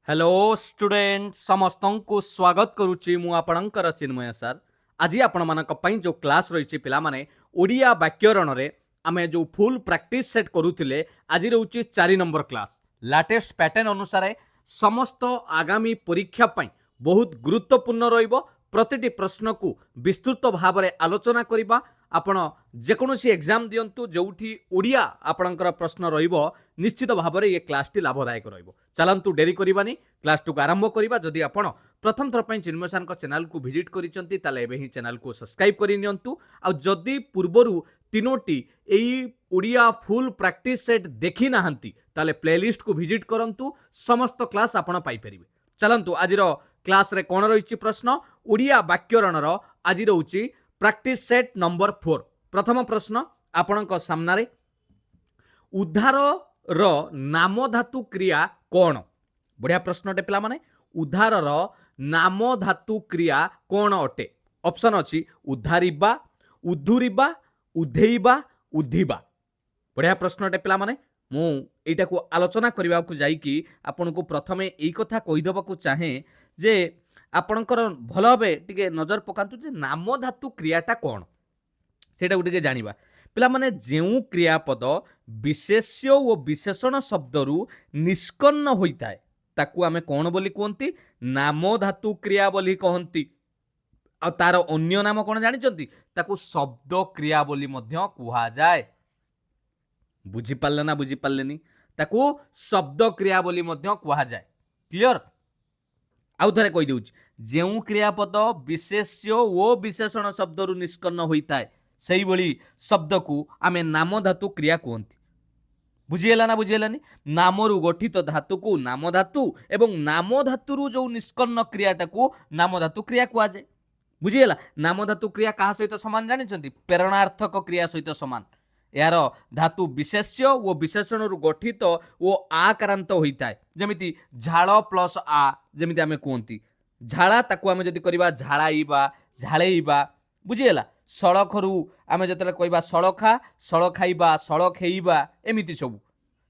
Hello student समस्त को स्वागत करुच्ची मु आपणकर चिन्मय सर। आज आपण मानक पई जो क्लास रही पिला माने ओडिया व्याकरण रे आमे जो फुल प्रैक्टिस सेट करूथिले आज रहउची 4 नंबर क्लास। लेटेस्ट पैटर्न अनुसार समस्त आगामी परीक्षा पई बहुत गुरुत्वपूर्ण रहिबो। प्रतिटी प्रश्न को विस्तृत भाव में आलोचना करबा। आपण जेकोसी एग्जाम दियंतु जोठी ओडिया आपणकर प्रश्न रहिबो निश्चित भाव में ये क्लास टी लाभदायक रहिबो। चलंतु डेरी करिबानी क्लास टू आरंभ करिबा। जदि आपण प्रथम थर पई चिन्मय सर को चैनल को विजिट करिसंती ताले एबे ही चैनल को सब्सक्राइब करि नियंतु। आ जदि पूर्वरु तीनोटी एई ओडिया फुल प्रैक्टिस सेट देखि नाहंती ताले प्लेलिस्ट को विजिट करंतु। समस्त क्लास आपण पाई परिबे। चलंतु आजिरो क्लास रे कोन रहिछि प्रश्न ओडिया व्याकरण रो आज रहउछि प्रैक्टिस सेट नंबर 4। प्रथम प्रश्न आपणक सामना रे उद्धार रो नाम धातु क्रिया कोन। बढ़िया प्रश्नटे पिला माने उद्धार रो नाम धातु क्रिया कोन अटे। ऑप्शन अछि उद्धारिबा, उद्धुरिबा, उद्धेइबा, उद्धिबा। बढ़िया प्रश्नटे पिला माने मु एटा को आलोचना करबा को जाई कि आपन को प्रथमे एई कथा कहि देबा को चाहे जे आपनकर भल भाबे टिके नजर पकांतु जे नाम धातु क्रियाटा कोन सेटा को टिके जानिबा। पिला माने जेउ क्रियापद विशेष्य और विशेषण शब्दरू निष्कन्न होइताय ताकू आमे कोन बोली कहंती नाम धातु क्रिया बोली कहंती। आ तार अन्य नाम कोन जानिचंती ताकू शब्द क्रिया बोली मध्य कुहा जाय। बुझी पारले ना बुझी पारलेनी ताकू शब्द क्रिया बोली मध्य कुहा जाय। क्लियर। आउ थरे कहि देउची जेउ क्रियापद विशेष्य ओ विशेषण शब्दरू निष्कन्न होइताय सही भली शब्द को आमे नाम धातु क्रिया कहंती। बुझीला ना बुझीलानी नामरु गठित धातु को नाम धातु एवं नाम धातुरु जो निष्कन्न क्रियाटा को नाम धातु क्रिया कुआ जाय। बुझीला नाम धातु क्रिया कहा सहित समान जानिचंती प्रेरणार्थक क्रिया सहित समान। यार धातु विशेष्य और विशेषण रु गठित ओ आकारांत होइताय। जेमिति झाड़ प्लस आ जेमिति आमे कहंती झाड़ा ताकू आमे जदि करबा झाड़ाइबा झाळेइबा। बुझीला सड़खरू आमे जतले कहबा सड़खा सड़खाइबा सड़खेइबा एमिति सब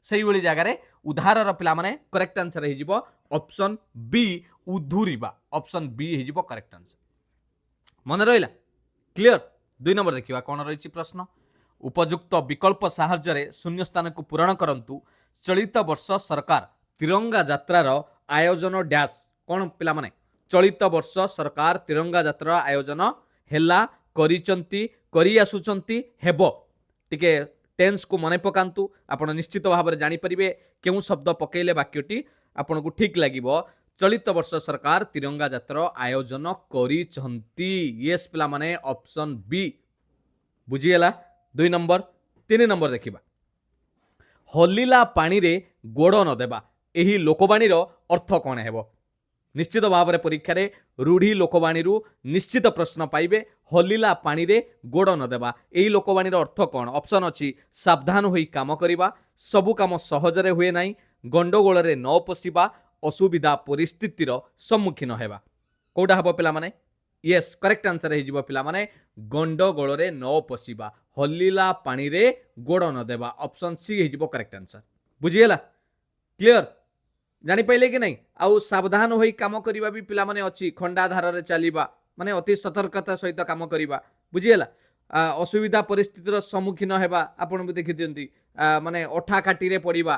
सही भली जगह रे उद्धारर पिला माने करेक्ट आंसर हे जिवो ऑप्शन बी उद्धुरिबा। ऑप्शन बी हे जिवो करेक्ट आंसर। मन रहिला क्लियर। 2 नंबर देखिबा कोन रहिछि प्रश्न उपयुक्त विकल्प साहाय्य रे शून्य स्थान को पूरण करंतु। चलित वर्ष सरकार तिरंगा यात्रार आयोजन डैश कोन पिला माने चलित वर्ष सरकार तिरंगा यात्रा आयोजन हेला करिचंती करि आसुचंती हेबो। टिके टेंस को मने पकांतु आपण निश्चित भाव में जानि परिबे केउ शब्द पकेले वाक्यटी आपण को ठीक लागिबो। चलित वर्ष सरकार तिरंगा यात्रा आयोजन करिचंती यस पिला माने ऑप्शन बी बुझीला। 2 नंबर। 3 नंबर देखिबा हलिला पानी रे गोड़ न देबा एही लोकवाणीर अर्थ कोन हेबो। निश्चित भाव में परीक्षा रे रूढ़ी लोकवाणी रु निश्चित प्रश्न पाइबे। हलिला पानी रे गोड़ न देबा एही लोकवाणीर अर्थ कोन। ऑप्शन अछि सावधान होई काम करिबा, सबु काम सहजरे हुए नाही, गंडगोल रे न पसिबा, असुविधा परिस्थितिर सम्मुखीन हेबा। कोडा हबो पिला माने यस करेक्ट आंसर हे जिवो पिला माने गंडगोल रे न पसिबा हलिला पानी रे गोड़ न देबा। ऑप्शन सी हे जिवो करेक्ट आंसर। बुझिएला क्लियर जानि पाइले कि नहीं। आउ सावधान होई काम करिबा भी पिला माने अछि खंडा धार रे चलीबा माने अति सतर्कता सहित काम करिबा। बुझिएला असुविधा परिस्थितिर सम्मुखीन हेबा आपण भी देखि दियंती माने अठा काठी रे पड़िबा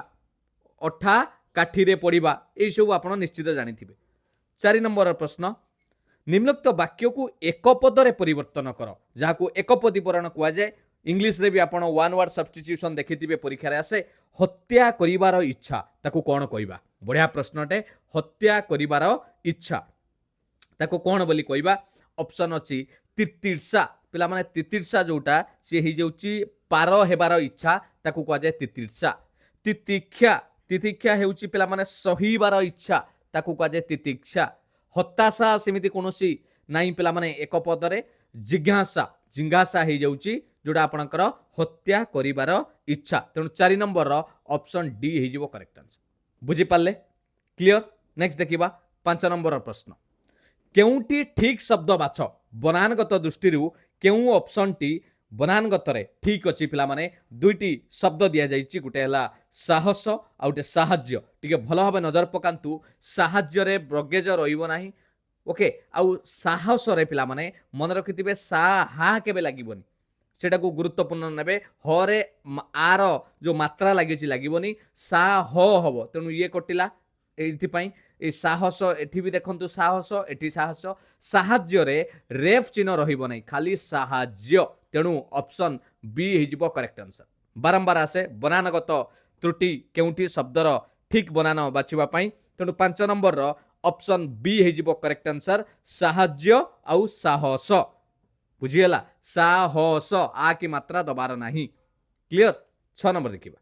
अठा काठी रे पड़िबा एई सब आपण निश्चित जानिथिबे। 4 नंबर प्रश्न निम्नोक्त वाक्य को एक पद रे परिवर्तन कर जाको एकपदी पुराण कुआ जाय। इंग्लिश रे भी आपण वन वर्ड सब्स्टिट्यूशन देखिथिबे परीक्षा रे आसे हत्या करिवार इच्छा ताको कोन कहबा। बढ़िया प्रश्नटे हत्या करिवार इच्छा ताको कोन बोली कहबा। ऑप्शन अछि तितिर्षा पिला माने तितिर्षा जोटा से ही जाउची पार हेबार इच्छा ताको कुआ जाय तितिर्षा। तितिक्षा तितिक्षा हेउची पिला माने सहीबार इच्छा ताको कुआ जाय तितिक्षा। हताशा सेमिति कोनोसी नाई पिला माने एक पद रे जिज्ञासा जिज्ञासा हे जाउची जोटा आपणकर हत्या करिवार इच्छा। तेणु 4 नंबर ऑप्शन डी हे जिवो करेक्ट आंसर। बुझी पाले क्लियर। नेक्स्ट देखिबा 5 नंबर प्रश्न केउटी ठीक शब्द बाछ बनानगत दृष्टि केउ ऑप्शन टी बनानगतरे ठीक अच्छी पे दुईटी शब्द दि जाइए गोटे है साहस आ गोटे साहाज्य टिके भल भाव नजर पकातु साहाज्य ब्रगेज रहा ओके आउ साहस पे मन रखिथे सा हा के लगे सेटा को गुरुत्वपूर्ण ने हरे आर जो मात्रा लगी लगभग सा हम तेणु ये कटिला ये साहस एठी भी देखंतु साहस एठी साहस साहाज्य रे रेफ चिन्ह रहिबो नै खाली साहाज्य तेणु ऑप्शन बी हिजिबो करेक्ट आंसर बारंबार आसे बनानगत त्रुटि केउठी शब्दर ठीक बनान बाछिबा पई तेणु 5 नंबर रो ऑप्शन बी हिजिबो करेक्ट आंसर साहाज्य आउ साहस बुझीगला साहस आ की मात्रा दबार नाही क्लियर 6 नंबर देखिबा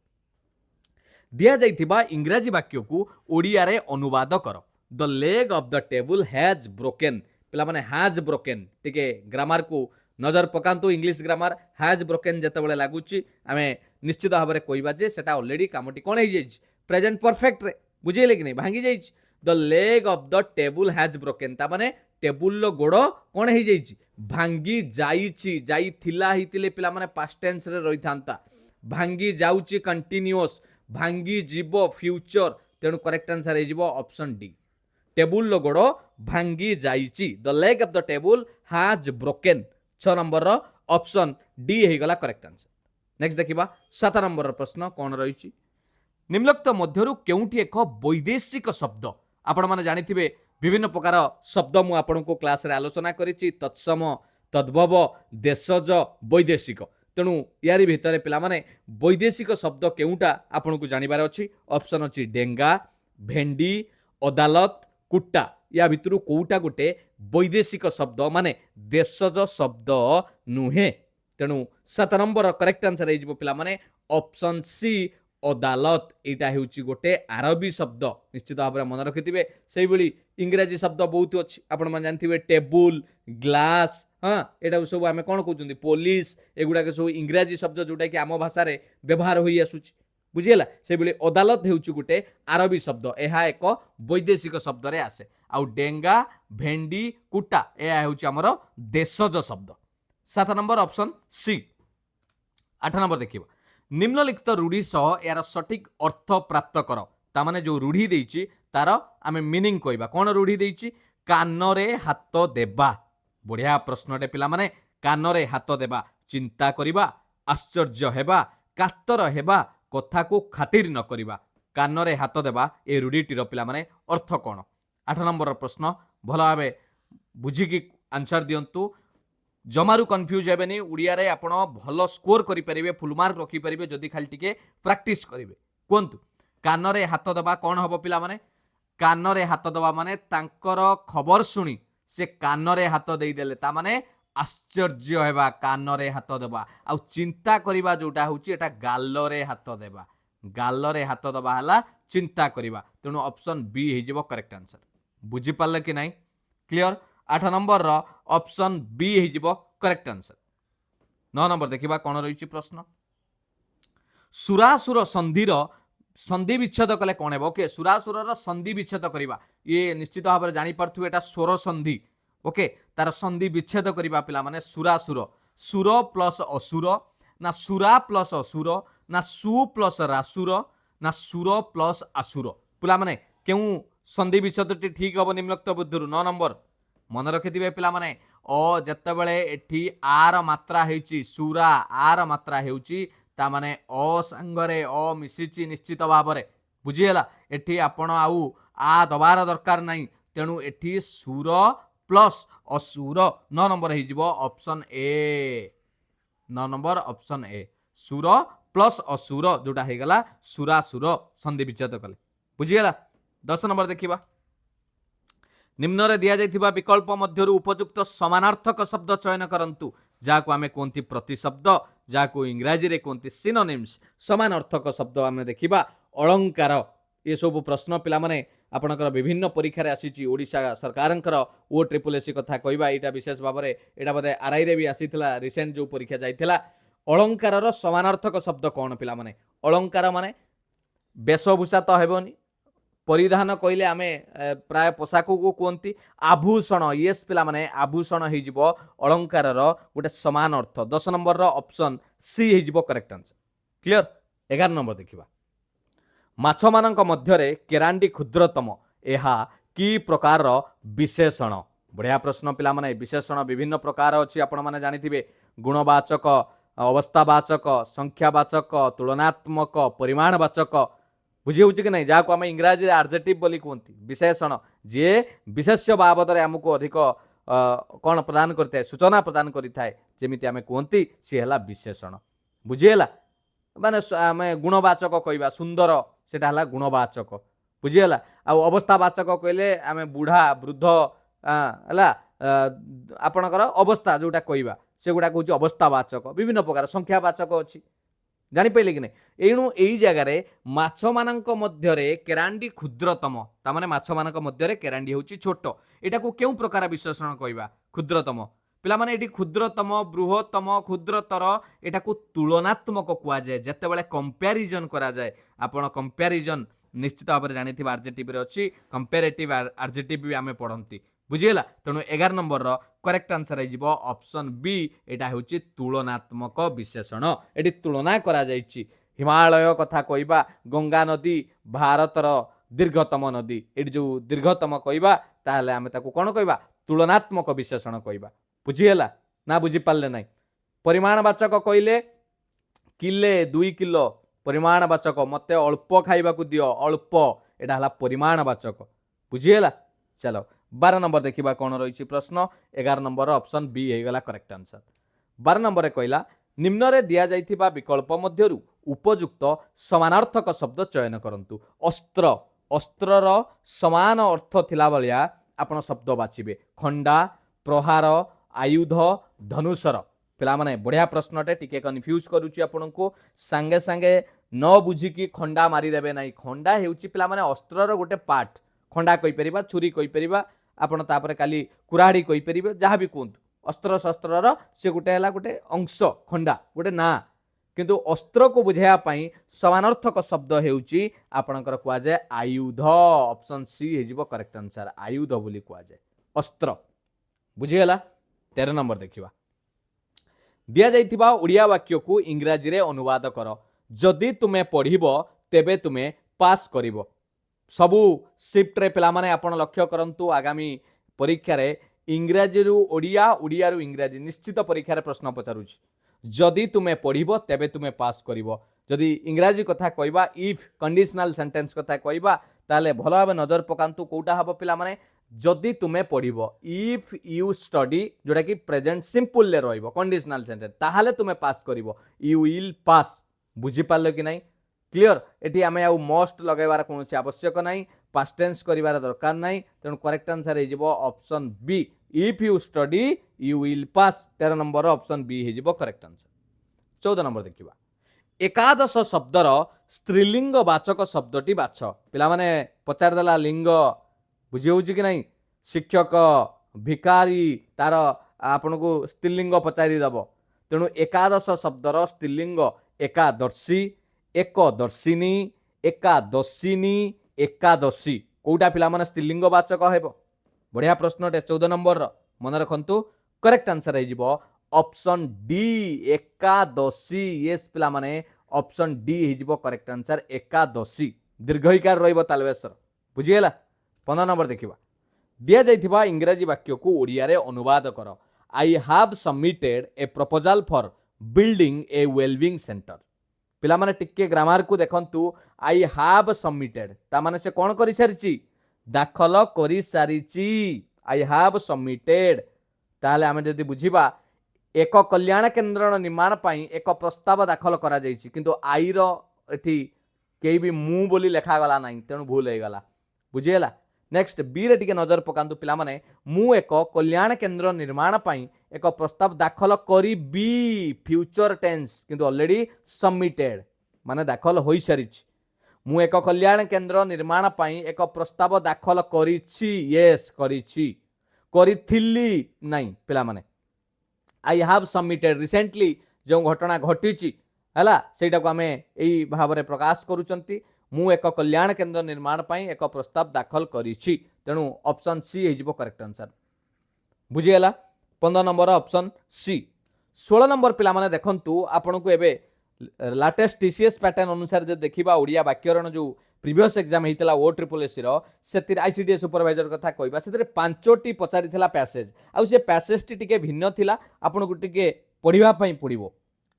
दिया जाइथिबा इंग्राजी वाक्य को ओडिया रे अनुवाद कर the leg of the table has broken पिला माने हैज ब्रोकन टिके ग्रामर को नजर पकांतु इंग्लिश ग्रामर हैज ब्रोकन जते बेले लागुची आमे निश्चित भाबरे कहबा जे सेटा ऑलरेडी कामटी कोन हे जाइछ प्रेजेंट परफेक्ट रे बुझिले कि नै भांगी जाइछ the leg of the table has broken ता माने टेबुल लो गोड़ कोन हे जाइछ भांगी जाइछि जाइथिला हितिले पिला माने पास्ट टेंस रे रहिथांता भांगी जाउची कंटीन्यूअस भांगी जीवो फ्यूचर तेणु करेक्ट आंसर है ऑप्शन डी टेबुल लो गोड़ भांगी जाइछि the leg of the table has broken 6 number रो ऑप्शन डी हे गला करेक्ट आंसर नेक्स्ट देखिबा 7 नंबर रो प्रश्न कोन रहिछि निम्नलिखित मध्यरु केउठी एक वैदेशिक शब्द आपण माने जानिथिबे विभिन्न प्रकार शब्द मु आपण को क्लास रे आलोचना करिछि तत्सम तद्भव देशज वैदेशिक तेणु यारी भितर पिला माने वैदेशिक शब्द केउटा आपन को जानिबार अछि ऑप्शन अछि डेंगा भेंडी अदालत कुट्टा या भितरु कोउटा गोटे वैदेशिक शब्द माने देशज शब्द नुहे तेणु 7 नंबर करेक्ट आंसर हे पिला माने ऑप्शन सी अदालत एटा हेउची गोटे अरबी शब्द निश्चित भाव मन रखिथिबे सेहि भली इंग्रजी शब्द बहुत अछि आपण मन जानथिबे टेबुल ग्लास हाँ एटा सब आमे कोन कहउछन्ती पुलिस एगुडा के सब इंग्रजी शब्द जोटा कि आम भाषा रे व्यवहार होई आसुची बुझियला से बेले अदालत हेउची गोटे अरबी शब्द एहा एक वैदेशिक शब्द रे आसे आउ डेंगा भेंडी कुटा एहा हेउची हमर देशज शब्द 7 नंबर ऑप्शन सी 8 नंबर देखिबा निम्नलिखित रूढ़ी सह यार सठिक अर्थ प्राप्त कर ता माने जो रूढ़ी देइची तार आमे मीनिंग कहबा कोन रूढ़ी देइची कानरे हाथ देबा बढ़िया प्रश्नटे पिला माने कानरे हाथ देबा चिंता करिबा आश्चर्य हेबा कातर हेबा कथा को खातिर न करिबा कानरे हाथ देबा ए रूढ़ीटीर पिला माने अर्थ कोन 8 नंबर प्रश्न भल भाबे बुझिकी आंसर दियंतु जमारू कन्फ्यूज हेबेनी उड़िया रे आपण भल स्कोर करि परिबे फुल मार्क रखि परिबे जदि खाली टिके प्रैक्टिस करिवे कोंतु कानरे हाथ देबा कोन हबो पिला माने कानरे हाथ देबा माने तांकर खबर सुनी से कानरे हाथ देई देले ता माने आश्चर्य हेबा कानरे हाथ देबा आ चिंता करिबा जोटा होची एटा गालरे हाथ देबा हला चिंता करिबा तेणु ऑप्शन बी हे जिवो करेक्ट आंसर बुझी पाले कि नाही क्लियर 8 नंबर रो ऑप्शन बी हे जिवो करेक्ट आंसर 9 नंबर देखिबा कोन रहिची प्रश्न सुरासुर संधिर संधि विच्छेद कले कोन हेबो ओके सुरासुर रो संधि विच्छेद करिबा ये निश्चित भाव में जानि परथु एटा स्वर संधि ओके तार संधि विच्छेद करिबा पिला माने सुरासुर सुर प्लस असुर ना सुरा प्लस असुर ना सु प्लस रासुर ना सुर प्लस आसुर पिला माने केउ संधि विच्छेद ठीक हबो निम्नलिखित बुद्धुर 9 नंबर मन रखिथिबे पिला माने ओ जत्ते बेले एठी आर मात्रा हेची सुरा आर मात्रा हेउची ता माने ओ संगरे ओ मिसिची निश्चित भाव में बुझीगला एठी आपण आउ आ दबार दरकार नहीं तेणु एठी सुर प्लस असुर 9 नंबर हे जिवो option A 9 number option A सुर प्लस असुर जोटा हे गला सुरासुर संधि विच्छेद कले बुझीगला 10 नंबर देखिबा निम्न रे दिया जाइथिबा विकल्प मध्यरु उपयुक्त समानार्थक शब्द चयन करंतु जाको आमे कोंती प्रतिशब्द जाको इंग्रजी रे कोंती सिनोनिम्स समानार्थक शब्द आमे देखिबा अलंकार ये सब प्रश्न पिला माने आपनकर विभिन्न परीक्षा रे आसीची ओडिशा सरकारंकर ओ ट्रिपल एसी कथा कहबा एटा विशेष भाबरे एटा बदे आरआई रे भी आसीथिला रिसेंट जो परीक्षा जाइथिला अलंकार रो समानार्थक शब्द कोन पिला माने अलंकार माने वेशभूषा तो हेबोनी परिधान कहले आमे प्राय पोशाक को कहती आभूषण येस पिला माने आभूषण हो अलंकार गोटे समान अर्थ 10 नंबर ऑप्शन सी हो करेक्ट आंसर क्लियर 11 नंबर देखिबा माछ मानक मध्यरे केरांडी क्षुद्रतम एहा की प्रकार विशेषण बढ़िया प्रश्न पिला माने विशेषण विभिन्न प्रकार अच्छी आपण माने जानिथिबे गुणवाचक अवस्थावाचक संख्यावाचक तुलनात्मक परिमाणवाचक बुझी होची कि नहीं जहाँ को आम इंग्राजी आर्जेटिव बोली कहते विशेषण जी विशेष्य बाबद आमको अधिक कौन प्रदान करता है सूचना प्रदान करता है जमी आम कहती सी है विशेषण बुझीगला माने आम गुणवाचक कहवा सुंदर सेटा गुणवाचक बुझीगला अवस्थावाचक कहले आम बुढ़ा वृद्ध है आपणकर अवस्था जोटा कहवा से गुड़ाक हूँ अवस्थावाचक विभिन्न प्रकार संख्यावाचक अच्छी जापारे कि नहीं एणु यही जगार माछ मानक मध्यरे केरांडी क्षुद्रतम तामाने माछ मानक मध्यरे केरांडी होची छोट एटा को केउ प्रकार विशेषण कहवा क्षुद्रतम पिला माने एटी क्षुद्रतम बृहत्तम क्षुद्रतर एटा को तुलनात्मक कुआ जाए जेतेबेले कंपैरिजन करा जाए आपण कंपैरिजन निश्चित भाव में जानी आर्जेटिव अच्छी कंपेरेटिव आर्जेटिव भी आम पढ़ती बुझीगला तेणु 11 नंबर करेक्ट आंसर हो ऑप्शन बी एटा हूँ तुलनात्मक विशेषण एटी तुलना करा जायछि हिमालय कथा कहवा गंगा नदी भारतर दीर्घतम नदी ये जो दीर्घतम कहवा ताहले आमे ताकू कौन कहवा तुलनात्मक विशेषण कहवा बुझीगला ना बुझीपारे ना परिमाणवाचक कहले किले 2 किलो परिमाणवाचक मते अल्प खाइबा को दियो अल्प एटा हला परिमाणवाचक बुझीगला चलो 12 नंबर देखिबा कौन रही प्रश्न 11 नंबर ऑप्शन बी होगला करेक्ट आंसर 12 नंबर कहला निम्न रे दिया जाइथिबा विकल्प मध्यरु उपयुक्त समानार्थक शब्द चयन करंतु अस्त्र अस्त्रर समान अर्थ थिला बलिया आपण शब्द बाछिबे खंडा प्रहार आयुध धनुषर पिला माने बढ़िया प्रश्नटे टिके कन्फ्यूज करूची आपनको सांगे सांगे न बुझिकी खंडा मारी देबे नाही खंडा हेउची पिला माने अस्त्रर गोटे पार्ट खंडा कहि परिबा छुरी कहि परिबा आपण तापर काली कुराड़ी कहि परिबे जहाँ भी कहतु अस्त्र शस्त्रर से गोटे है गोटे अंश खंडा गोटे ना किंतु अस्त्र को बुझाया पाई समानार्थक शब्द हेउची आपणकर कुआ जाय आयुध ऑप्शन सी हेजिबो करेक्ट आंसर आयुध बोली कुआ जाय अस्त्र बुझीगला 13 नंबर देखिबा दिया जाइथिबा ओडिया वाक्य को इंग्राजी रे अनुवाद कर जदि तुमे पढ़िबो तेबे तुमे पास करिबो सबू शिफ्ट रे पिला माने आपण लक्ष्य करंतु आगामी परीक्षा रे इंग्राजी रु ओडिया ओडिया रु इंग्राजी निश्चित परीक्षा रे प्रश्न पचारुछि जदि तुमे पढ़िबो तेबे तुमे पास करिबो जदि इंग्राजी कथा कहबा इफ कंडीशनल सेंटेंस कथा कहबा ताले भलो भाबे नजर पकांतु कोटा हबो पिला माने जदि तुमे पढ़िबो इफ यू स्टडी जोटा कि प्रेजेंट सिंपल ले रहइबो कंडीशनल सेंटेंस ताहाले तुमे पास करिबो यू विल पास बुझी पारलो कि नहीं क्लियर एटी आमे आउ मस्ट लगेबार कोनोसी आवश्यक नहीं पास्ट टेंस करिवार दरकार नहीं तेणु करेक्ट आंसर हे जिवो option B if you study you will pass 13 number option B हे जिवो करेक्ट आंसर 14 नंबर देखिबा एकादश शब्दर स्त्रीलिंग वाचक शब्दटी बाछ पिला माने पचार देला लिंग बुझी होउची कि नहीं शिक्षक भिकारी तार आपनको स्त्रीलिंग पचारि दबो तेणु एकादश शब्दर स्त्रीलिंग एकादर्शी एकदर्शिनी एकादशिनी एकादशी कोटा पिला माने स्त्रीलिंग वाचक हेबो बढ़िया प्रश्नटे 14 नंबर मन रखंतु करेक्ट आंसर हे जिवो ऑप्शन डी एकादशी यस पिला माने ऑप्शन डी हे जिवो करेक्ट आंसर एकादशी दीर्घईकार रहइबो तालवेसर बुझिएला 15 नंबर देखिबा दिया जाइथिबा इंग्रजी वाक्य को ओडिया रे अनुवाद कर I have submitted A proposal for building A wellbeing centre पिला माने टिके ग्रामर को देखंतु आई हैव सबमिटेड ता माने से कोन करि सारिची दाखल करि सारिची आई हैव सबमिटेड ताले आमे जदि बुझिबा एक कल्याण केन्द्र निर्माण पाई एक प्रस्ताव दाखल करा जाइछि किंतु आई रो एठी केई भी मु बोली लेखा गला नाही तेणु भूल हे गला बुझिएला नेक्स्ट बी रे टिके नजर पकांतु पिला माने मु एक कल्याण केन्द्र निर्माण पाई एक प्रस्ताव दाखल करी बी फ्यूचर टेंस किंतु ऑलरेडी सबमिटेड माने दाखल होई सारिछि मु एक कल्याण केन्द्र निर्माण पाई एक प्रस्ताव दाखल करिछि यस करिछि करिथिली नाही पिला माने आई हैव सबमिटेड रिसेंटली जो घटना घटिछि हला सेटा को आमे एई भाव रे प्रकाश करूचंती मु एक कल्याण केन्द्र निर्माण पई एक प्रस्ताव दाखल करिछि तेणु ऑप्शन सी हो करेक्ट आंसर बुझीगला 15 नंबर ऑप्शन सी 16 नंबर पिला माने देखंतु आपन को एबे लाटेस्ट टीसीएस पैटर्न अनुसार जो देखिबा ओडिया वाक्यरण जो प्रीवियस एग्जाम हेतिला ओ ट्रिपल एस रो सेतिर आईसीडीएस सुपरवाइजर कथा कहबा सेतिर पांचोटी पचारिथिला पैसेज आ से पैसेज टी टिके भिन्न थिला आपन को टिके पढिबा पई पडिबो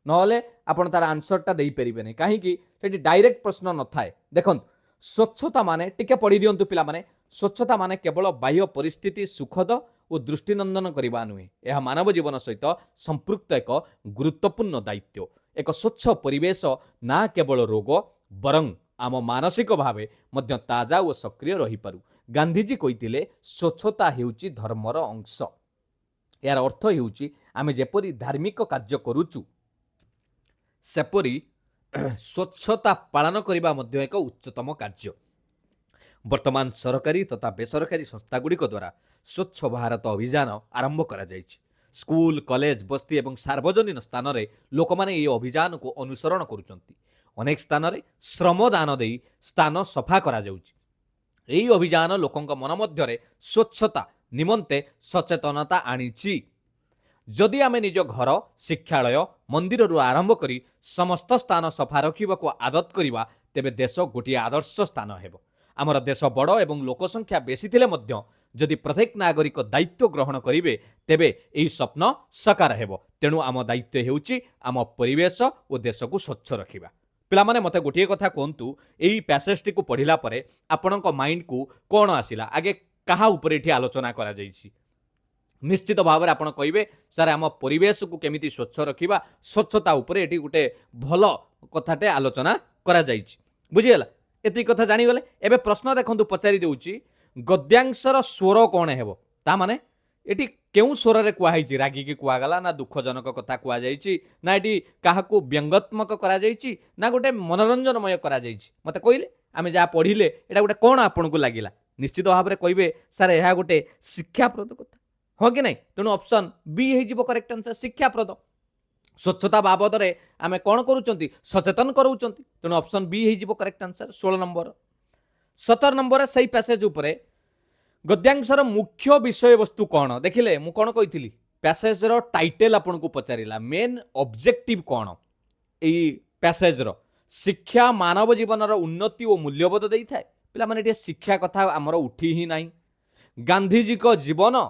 नहले आपन तार आंसर टा देई परिबे नै काहे कि सेठी डायरेक्ट प्रश्न न थाए देखन स्वच्छता माने टिके पढि दियंतु पिला माने स्वच्छता माने केवल बाह्य परिस्थिति सुखद और दृष्टिनंदन करबा नुहे यह मानव जीवन सहित संपृक्त एक गुरुत्वपूर्ण दायित्व एक स्वच्छ परिवेश ना केवल रोग बरं आम मानसिक भावे मध्य ताजा और सक्रिय रही पारु गांधीजी कहिथिले स्वच्छता हेउची धर्मर अंश यार अर्थ हेउची आमे जेपरि धार्मिक कार्य करूचु सेपरि स्वच्छता पालन करबा मध्य एक उच्चतम कार्य वर्तमान सरकारी तथा बेसरकारी संस्थागुड़िक द्वारा स्वच्छ भारत अभियान आरंभ करा जायछि स्कूल कॉलेज बस्ती एवं सार्वजनिक स्थान में लोक मैंने ये अभियान को अनुसरण करुचंती अनेक स्थान में श्रमदान दे स्थान सफा करा जाउछि एही अभियान लोकंक मन मध्यरे स्वच्छता निमंते सचेतनता आनिछि जदि आमे निज घर शिक्षालय मंदिर रु आरंभ करी समस्त स्थान सफा रखिबा को आदत करिबा तेबे देश गोटे आदर्श स्थान हेबो आमर देश बड़ एवं लोकसंख्या बेसी थिले मध्य जदि प्रत्येक नागरिक दायित्व ग्रहण करिवे तेबे एही स्वप्न साकार हेबो तेणु आम दायित्व हेउची आम परिवेश और देश को स्वच्छ रखिबा पिला माने मते गोटे कथा कहंतु एही पैसेज टी को पढिला परे आपनक माइंड को कोन आसिला आगे कहा ऊपर एठी आलोचना करा जायछि निश्चित भाव में आप कहे सर आम परिवेश को केमिति स्वच्छ रखिबा स्वच्छता उपर एठी गोटे भल कथाटे आलोचना करा जायछि बुझीगला एति कथा जानिगले एबे प्रश्न देखंतु पचारि देउछि गद्यांशर स्वर कौन हेबो ता माने एटी केउ स्वर रे कुआ हैछि रागी की कुआ गला ना दुखजनक कथा कुआ जायछि ना एटी काहाकू व्यंगात्मक करा जायछि ना गोटे मनोरंजनमय करा जायछि मते कइले आमे जा पढिले एटा गोटे कोन आपन को लागिला निश्चित भाव में कहिबे सर एहा गोटे शिक्षाप्रद कथा हाँ कि नहीं तेणु ऑप्शन बी हो करेक्ट आंसर शिक्षाप्रद स्वच्छता बाबद रे आमे कौन करूचंती सचेतन करूचंती तेणु ऑप्शन बी हो करेक्ट आंसर 16 नंबर 17 नंबर सही पैसेज उपरे गद्यांशर मुख्य विषय वस्तु कौन देखिले मु कौन कही पैसेज रो टाइटल आपन को पचारिला मेन ऑब्जेक्टिव कौन एई पैसेज रो शिक्षा मानव जीवन रो उन्नति और मूल्यबोध देई थाए पिला माने शिक्षा कथा हमर उठी ही नाही गांधीजी को जीवन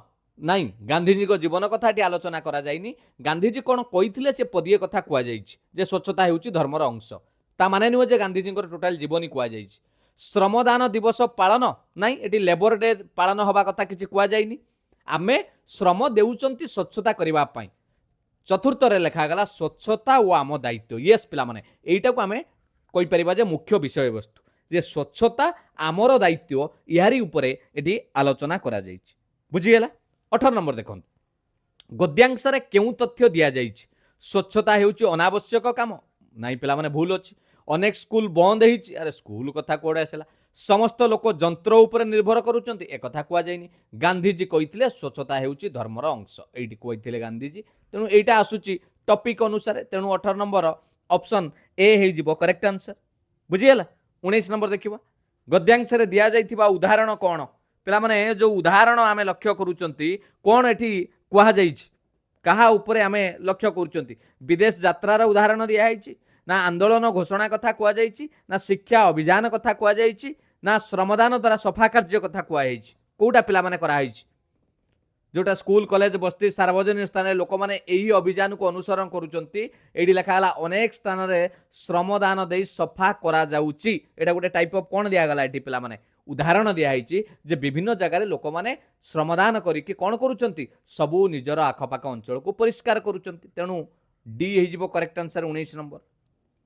नहीं गांधीजी को जीवन कथा आलोचना करा जाइनी गांधीजी कौन कही से पदीय कथा कुआ जाइछि जे स्वच्छता हेउछि धर्मर अंश ता माने नुहे जे गांधीजी टोटाल जीवनी कुआ जाइछि श्रमदान दिवस पालन नहीं एटी लेबर डे पालन हवा कथा किछि कुआ जाइनी आमे श्रम देउचंती स्वच्छता करिबा पई चतुर्थ रे लिखा गला स्वच्छता और आम दायित्व यस पिला माने एइटा को आमे कहि परिबा जे मुख्य विषय वस्तु जे स्वच्छता आमर दायित्व यारी उपरे एटी आलोचना करा जाइछि बुझिगला 18 नंबर देखो गद्यांश केउ तथ्य दि जाइछि स्वच्छता हेउछि अनावश्यक काम नाई पिला माने भूल अछि अनेक स्कूल बंद हेछि अरे स्कूल कथा कोडे आसला समस्त लोक जंत्र उपर निर्भर करूचंती ए कथा कुआ जाइनी गांधीजी कहिथिले स्वच्छता हेउछि धर्मर अंश एइटी कहिथिले गांधीजी तेणु एइटा आसुछि टॉपिक अनुसार तेणु 18 नंबर ऑप्शन ए हे जिवो करेक्ट आंसर बुझिगला 19 नंबर देखिबा गद्यांश रे दिया जाइथिबा उदाहरण कोन पिला माने जो उदाहरण आमे लक्ष्य करूचंती कोन एठी कुआ जाइछि कहा ऊपर आमे लक्ष्य करूचंती विदेश यात्रार उदाहरण दिया हैछि ना आंदोलन घोषणा कथा कुआ जाइछि ना शिक्षा अभियान कथा कुआ जाइछि ना श्रमदान द्वारा सफा कार्य कथा कुआ हैछि कोउटा पिला माने करा हैछि जोटा स्कूल कॉलेज बस्ती सार्वजनिक स्थान में लोक मैंने यही अभियान को अनुसरण करुचंती एडी लिखाला अनेक स्थान में श्रमदान दे सफा करा जाउची एटा गोटे टाइप ऑफ कोन दिया गला एटी पिला माने उदाहरण दिया हैछि जे विभिन्न जगह लोक मैंने श्रमदान करिकि कोन करुचंती सबु निजर आखपाख अंचल को परिष्कार करुचंती तेणु डी हेजिबो करेक्ट आंसर 19 नंबर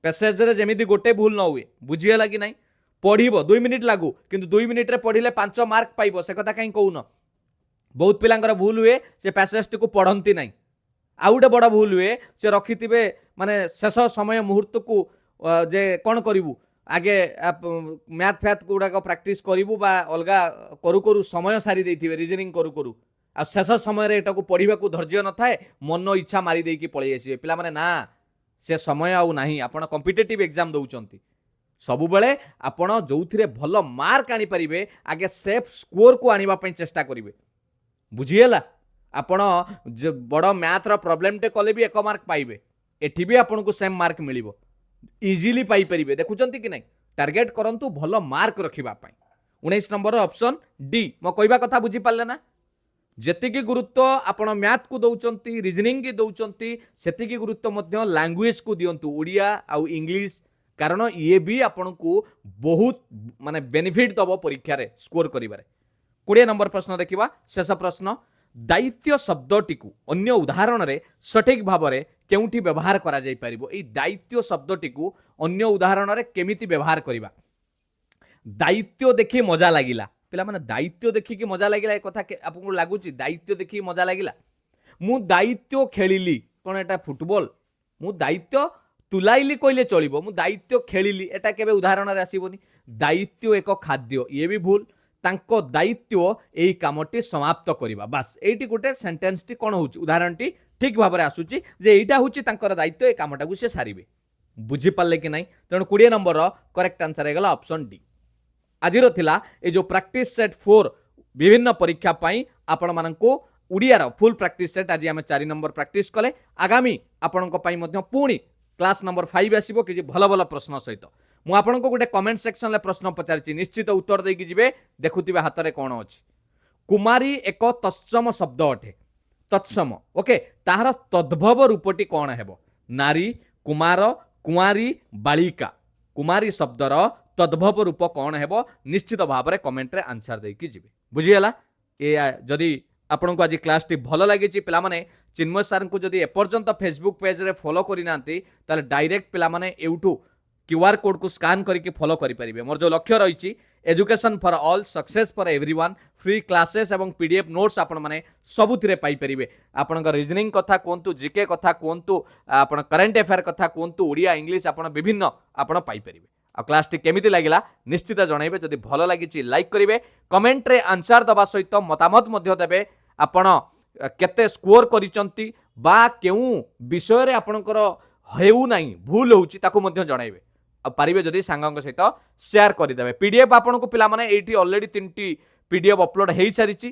पैसेज रे जेमिति गोटे भूल न हुए बुझिए लगी नहीं पढ़िबो 2 मिनिट लागू किंतु 2 मिनिट रे पढ़िले 5 मार्क पाइबो से कथा कहीं कहून बहुत पिलांकर भूल हुए से पैसेज को पढ़ती ना आउ गोटे बड़ भूल हुए से रखिथे माने शेष समय मुहूर्त को जे कौन करूँ आगे मैथ फैथ गुड़ाक प्राक्ट करूँ बा अलग करू करू समय सारी देथिबे रिजनिंग करू करू आ शेष समय एटा को पढ़ा को धैर्य न थाए मन इच्छा मारी देकी पळै आसीबे पिला माने ना से समय आउ नाही आपण कॉम्पिटिटिव एग्जाम दउचंती ସବୁବେଳେ ଆପଣ ଯୋଉଥିରେ ଭଲ ମାर्क आनी परिबे आगे सेफ स्कोर को आनिबा पई चेष्टा करिवे बुझिएला आपण बड़ मैथ रो प्रॉब्लम टे कले भी 1 मार्क पाइबे एठी भी आपन को सेम मार्क मिलिबो इजीली पाई परिबे देखुचंती कि नहीं टार्गेट करंतु भलो मार्क रखिबा पई 19 नंबर ऑप्शन डी मो कहबा कथा बुझी पाले ना जेतिकी गुरुत्व आपण मैथ को दउचंती रीजनिंग की दउचंती सेतिकी गुरुत्व मध्य लैंग्वेज को दियंतु ओडिया आउ इंग्लिश कारण ये भी आपण को बहुत माने बेनिफिट दबो परीक्षा रे स्कोर करिबारे 20 नंबर प्रश्न देखिबा शेष प्रश्न दायित्व शब्दटी को अन्य उदाहरण रे सठिक भाव में केउठी व्यवहार करा जाई परिबो एई दायित्व शब्दटी को अन्य उदाहरण रे केमिति व्यवहार करिबा दायित्व देखि मजा लागिला पिला माने दायित्व देखि कि मजा लागिला ए कथा आपको लागुची दायित्व देखि मजा लागिला मु दायित्व खेलिली कोन एटा फुटबॉल मु दायित्व तुलाइली कहले चलिबो मु दायित्व खेलिली एटा केबे उदाहरण रे आसीबोनी दायित्व एक खाद्य ये भी भूल तांको दायित्व एई कामटी समाप्त करिबा बस एटी गोटे सेंटेंस टी कोन होउची उदाहरण टी ठीक भाबरे आसुची जे एटा होउची तांकर दायित्व ए कामटा को से सारिबे बुझी पाले कि नहीं तेणु 20 नंबर रो करेक्ट आंसर हेगला ऑप्शन डी आजिरो थिला ए जो प्रैक्टिस सेट 4 विभिन्न परीक्षा पाई आपण माननको उड़िया रो फुल प्रैक्टिस सेट आज आमे 4 नंबर प्रैक्टिस कले आगामी आपणको पाई मध्य पुणी क्लास नंबर 5 आसीबो कि भल भल प्रश्न सहित मु आपनको गोटे कमेंट सेक्शन ले प्रश्न पचारछि निश्चित उत्तर देकी जिवे देखुथिबे हातरे कोन अछि कुमारी एक तत्सम शब्द अटे तत्सम ओके ताहार तद्भव रूपटी कोन हेबो नारी कुमार कुंवारी बालिका कुमारी शब्दर तद्भव रूप कोन हेबो निश्चित भाव में कमेंट रे आंसर देकी जिवे बुझिएला ए जदी आपनको आज क्लास टी भल लागिछि पिला माने चिन्मय सर को जदी एपर्यंत फेसबुक पेज रे फॉलो करि नांती ताले डायरेक्ट पिला माने एउटू क्यूआर कोड को स्कैन करके फॉलो करि परिबे मोर जो लक्ष्य रही education for all success for everyone free classes एवं पीडीएफ नोट्स आपण माने सबुथिरे पाई परिबे आपण रीजनिंग कथा कोंतु जीके कथा कोंतु आपण करंट अफेयर कथा कोंतु ओडिया इंग्लिश आपण विभिन्न आपण पाई परिबे आ क्लास टी केमिति लागिला निश्चित जणाइबे जदि भलो लागिछि लाइक करिवे कमेंट रे आंसर दबा सहित मतामत मध्य देबे आपण केते स्कोर करिसंती बा केउ विषय रे आपणकर हेउ नाही भूल होउची ताको मध्य जणाइबे पारिबे जदि सांगक सहित शेयर करदेवे पीडीएफ आपन को पिला माने एठी ऑलरेडी 3टी पीडीएफ अपलोड हेई सारिची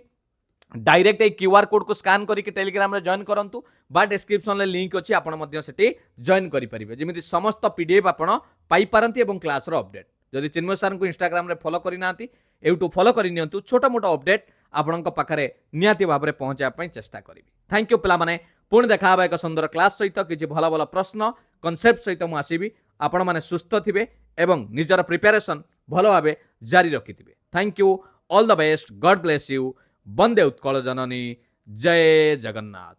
डायरेक्ट ए क्यूआर कोड को स्कैन करके टेलीग्राम रे जॉइन करंतु बा डिस्क्रिप्शन ले लिंक अछि आपन मध्य सेठी जॉइन करि परिबे जेमिति समस्त पीडीएफ आपन पाई पारंती एवं क्लास रो अपडेट जदि चिन्मय सर को इंस्टाग्राम रे फॉलो करि नांती यूट्यूब फॉलो करि नियंतु छोटा मोटा अपडेट आपन को पाखरे नियाती भाबरे पहुंचा पई चेष्टा करिवि थैंक यू पिला माने पुणी देखा एक सुंदर क्लास सहित किसी भल भल प्रश्न कनसेप्ट सहित मु आसीबी आपण माने सुस्थ थिबे एवं निजर प्रिपरेशन भल भाबे जारी रखिथिबे thank you all the best God bless you वंदे उत्कल जननी जय जगन्नाथ।